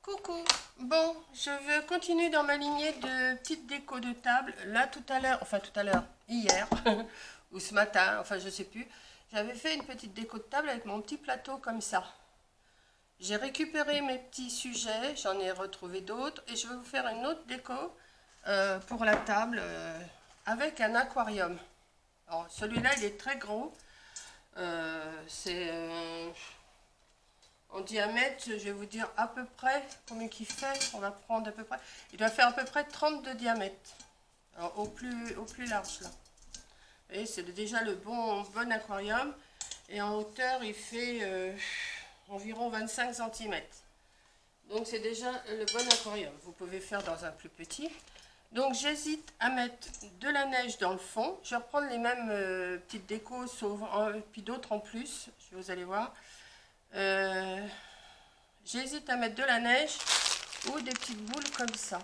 Coucou. Bon, je veux continuer dans ma lignée de petites décos de table. Là, tout à l'heure, hier, ou ce matin, enfin, je sais plus, j'avais fait une petite déco de table avec mon petit plateau comme ça. J'ai récupéré mes petits sujets, j'en ai retrouvé d'autres, et je vais vous faire une autre déco pour la table avec un aquarium. Alors, celui-là, il est très gros. C'est en diamètre, je vais vous dire à peu près combien il fait. On va prendre à peu près. Il doit faire à peu près 30 de diamètre. Alors, au plus large là. Vous voyez, c'est déjà le bon aquarium. Et en hauteur, il fait environ 25 cm. Donc c'est déjà le bon aquarium. Vous pouvez faire dans un plus petit. Donc j'hésite à mettre de la neige dans le fond. Je vais reprendre les mêmes petites décos, sauf puis d'autres en plus. Vous allez voir. J'hésite à mettre de la neige ou des petites boules comme ça.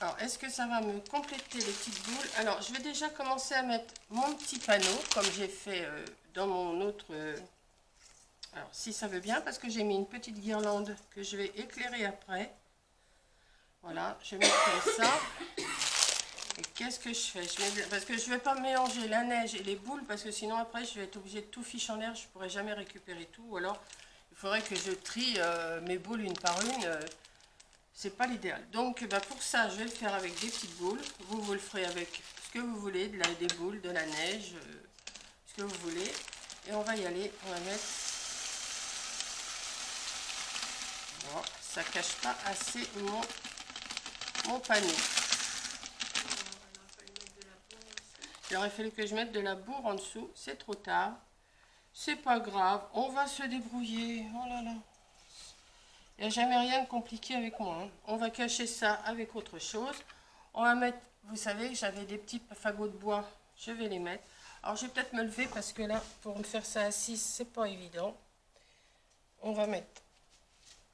Alors, est-ce que ça va me compléter les petites boules? Alors, je vais déjà commencer à mettre mon petit panneau, comme j'ai fait dans mon autre... alors, si ça veut bien, parce que j'ai mis une petite guirlande que je vais éclairer après. Voilà, je vais mettre comme ça. Et qu'est-ce que je fais? Parce que je ne vais pas mélanger la neige et les boules, parce que sinon, après, je vais être obligée de tout ficher en l'air. Je ne pourrai jamais récupérer tout, ou alors... il faudrait que je trie mes boules une par une. C'est pas l'idéal. Donc pour ça, je vais le faire avec des petites boules. Vous le ferez avec ce que vous voulez, des boules, de la neige, ce que vous voulez. Et on va y aller. On va mettre... bon, ça cache pas assez mon panier. Il aurait fallu que je mette de la bourre en dessous. C'est trop tard. C'est pas grave, on va se débrouiller. Oh là là. Il n'y a jamais rien de compliqué avec moi. Hein. On va cacher ça avec autre chose. On va mettre, vous savez, j'avais des petits fagots de bois. Je vais les mettre. Alors, je vais peut-être me lever parce que là, pour me faire ça assise, c'est pas évident. On va mettre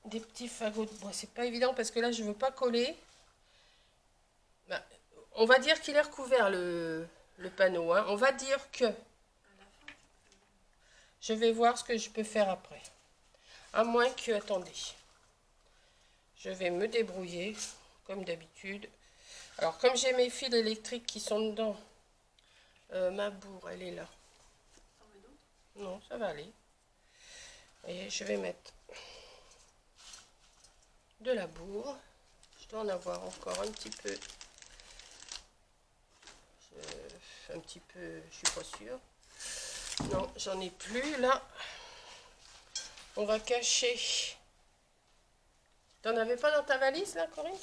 des petits fagots de bois. C'est pas évident parce que là, je veux pas coller. Ben, on va dire qu'il est recouvert le panneau. Hein. On va dire que... je vais voir ce que je peux faire après. À moins que... attendez. Je vais me débrouiller, comme d'habitude. Alors, comme j'ai mes fils électriques qui sont dedans, ma bourre, elle est là. Non, ça va aller. Et je vais mettre de la bourre. Je dois en avoir encore un petit peu. Je suis pas sûre. Non, j'en ai plus, là. On va cacher... T'en avais pas dans ta valise, là, Corinne?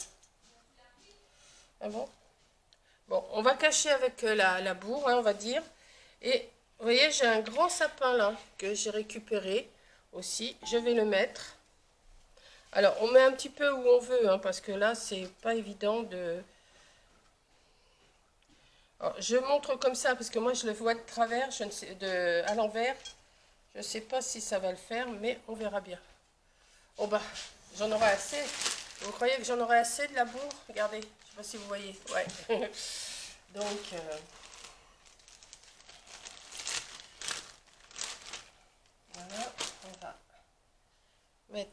Ah bon? Bon, on va cacher avec la bourre, hein, on va dire. Et vous voyez, j'ai un grand sapin, là, que j'ai récupéré aussi. Je vais le mettre. Alors, on met un petit peu où on veut, hein, parce que là, c'est pas évident de... alors, je montre comme ça, parce que moi, je le vois de travers, je ne sais, à l'envers. Je ne sais pas si ça va le faire, mais on verra bien. Oh bah, j'en aurai assez. Vous croyez que j'en aurai assez de la bourre? Regardez, je ne sais pas si vous voyez. Ouais. Donc, voilà, on va mettre...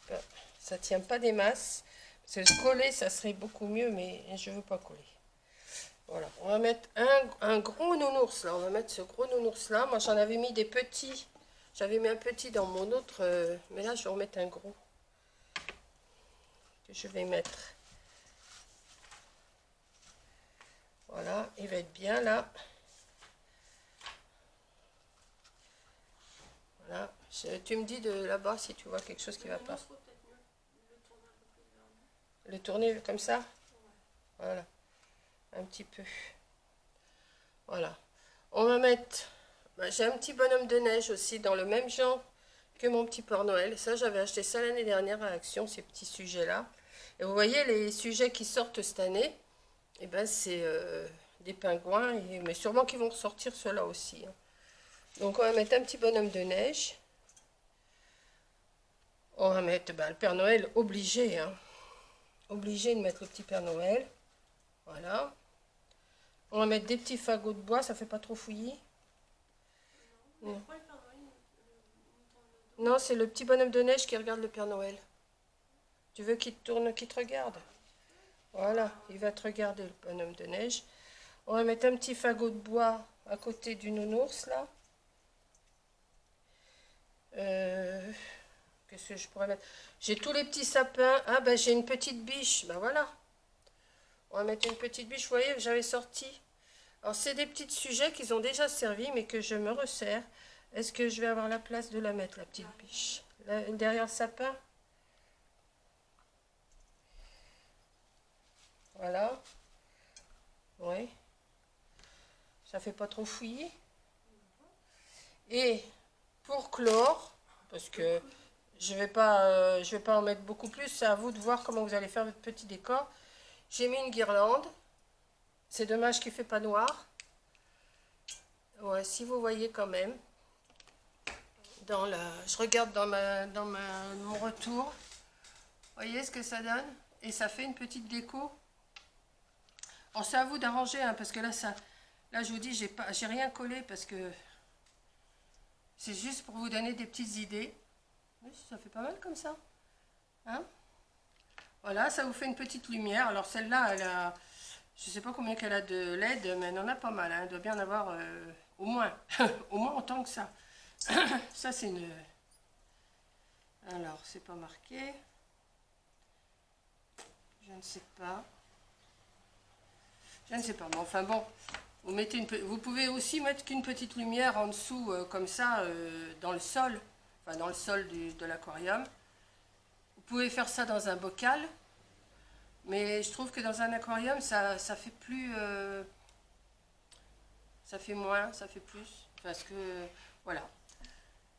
pas, ça tient pas des masses. Parce que coller, ça serait beaucoup mieux, mais je veux pas coller. Voilà, on va mettre un gros nounours là. On va mettre ce gros nounours là. Moi, j'en avais mis des petits. J'avais mis un petit dans mon autre, mais là, je vais remettre un gros. Que je vais mettre. Voilà, il va être bien là. Voilà. Tu me dis de là-bas si tu vois quelque chose qui va pas. Le tourner comme ça? Voilà. Un petit peu. Voilà. On va mettre... j'ai un petit bonhomme de neige aussi dans le même genre que mon petit Père Noël. Ça, j'avais acheté ça l'année dernière à Action, ces petits sujets-là. Et vous voyez, les sujets qui sortent cette année, eh ben, c'est des pingouins, mais sûrement qu'ils vont ressortir ceux-là aussi. Hein. Donc, on va mettre un petit bonhomme de neige. On va mettre le Père Noël obligé. Hein. Obligé de mettre le petit Père Noël. Voilà. On va mettre des petits fagots de bois, ça fait pas trop fouillis. Non. Non, c'est le petit bonhomme de neige qui regarde le Père Noël. Tu veux qu'il te tourne, qu'il te regarde? Voilà, il va te regarder, le bonhomme de neige. On va mettre un petit fagot de bois à côté du nounours, là. Qu'est-ce que je pourrais mettre? J'ai tous les petits sapins. Ah, ben j'ai une petite biche. Ben voilà. On va mettre une petite biche. Vous voyez, j'avais sorti. Alors, c'est des petits sujets qui ont déjà servi, mais que je me resserre. Est-ce que je vais avoir la place de la mettre, la petite biche? Là, derrière le sapin? Voilà. Oui. Ça fait pas trop fouillis. Et pour clore, parce que je vais pas en mettre beaucoup plus, c'est à vous de voir comment vous allez faire votre petit décor. J'ai mis une guirlande. C'est dommage qu'il ne fait pas noir. Ouais, si vous voyez quand même. Je regarde mon retour. Vous voyez ce que ça donne? Et ça fait une petite déco. Alors c'est à vous d'arranger, hein, parce que là, je vous dis, j'ai rien collé parce que c'est juste pour vous donner des petites idées. Oui, ça fait pas mal comme ça. Hein? Voilà, ça vous fait une petite lumière. Alors celle-là, je ne sais pas combien qu'elle a de LED, mais elle en a pas mal. Hein. Elle doit bien en avoir au moins, au moins autant que ça. Ça, c'est une... Alors, c'est pas marqué. Je ne sais pas. Je ne sais pas. Mais enfin bon, vous pouvez aussi mettre qu'une petite lumière en dessous, comme ça, dans le sol. Enfin, dans le sol de l'aquarium. Vous pouvez faire ça dans un bocal. Mais je trouve que dans un aquarium, ça fait plus... ça fait moins, ça fait plus. Parce que, voilà.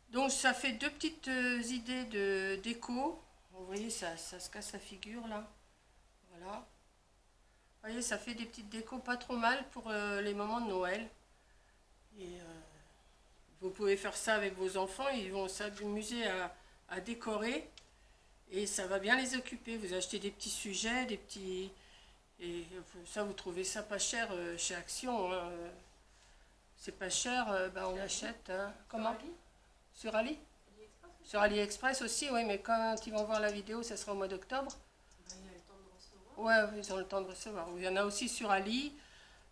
Donc, ça fait deux petites idées de déco. Vous voyez, ça se casse la figure, là. Voilà. Vous voyez, ça fait des petites décos pas trop mal pour les moments de Noël. Et vous pouvez faire ça avec vos enfants. Ils vont s'amuser à décorer. Et ça va bien les occuper. Vous achetez des petits sujets, des petits... Et ça, vous trouvez ça pas cher chez Action. Hein. C'est pas cher, ben on achète. Hein. Comment? Sur Ali? Sur AliExpress aussi, oui, mais quand ils vont voir la vidéo, ça sera au mois d'octobre. Ouais, ils ont le temps de recevoir. Il y en a aussi sur Ali,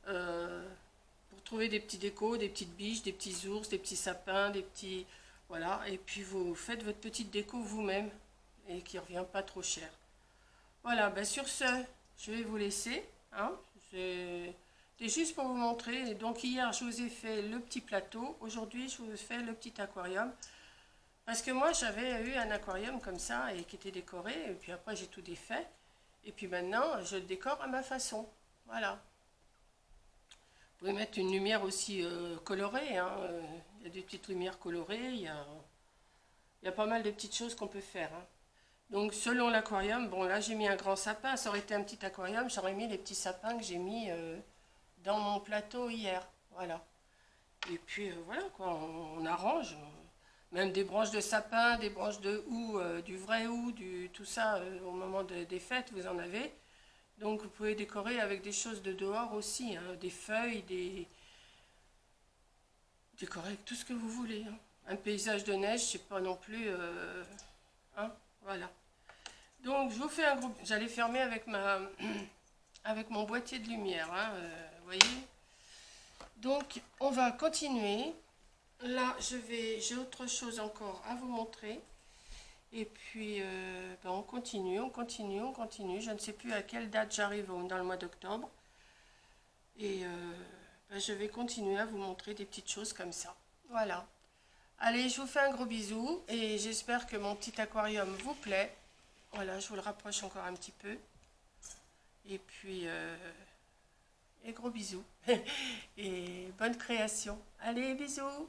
pour trouver des petits décos, des petites biches, des petits ours, des petits sapins, des petits... Voilà, et puis vous faites votre petite déco vous-même, et qui ne revient pas trop cher. Voilà, ben sur ce, je vais vous laisser. Hein. C'était juste pour vous montrer. Donc hier, je vous ai fait le petit plateau. Aujourd'hui, je vous fais le petit aquarium. Parce que moi, j'avais eu un aquarium comme ça et qui était décoré. Et puis après, j'ai tout défait. Et puis maintenant, je le décore à ma façon. Voilà. Vous pouvez mettre une lumière aussi colorée. Hein. Il y a des petites lumières colorées. Il y a pas mal de petites choses qu'on peut faire. Hein. Donc selon l'aquarium, bon là j'ai mis un grand sapin. Ça aurait été un petit aquarium, j'aurais mis les petits sapins que j'ai mis dans mon plateau hier. Voilà. Et puis voilà quoi, on arrange. Même des branches de sapin, des branches de houx, du vrai houx, tout ça, au moment des fêtes, vous en avez. Donc vous pouvez décorer avec des choses de dehors aussi, hein, des feuilles, décorer avec tout ce que vous voulez. Hein. Un paysage de neige, c'est pas non plus... hein, voilà. Donc je vous fais un gros... J'allais fermer avec avec mon boîtier de lumière, hein, vous voyez. Donc on va continuer. Là, j'ai autre chose encore à vous montrer. Et puis, ben on continue. Je ne sais plus à quelle date j'arrive dans le mois d'octobre. Et ben je vais continuer à vous montrer des petites choses comme ça. Voilà. Allez, je vous fais un gros bisou. Et j'espère que mon petit aquarium vous plaît. Voilà, je vous le rapproche encore un petit peu. Et puis, et gros bisous. Et bonne création. Allez, bisous.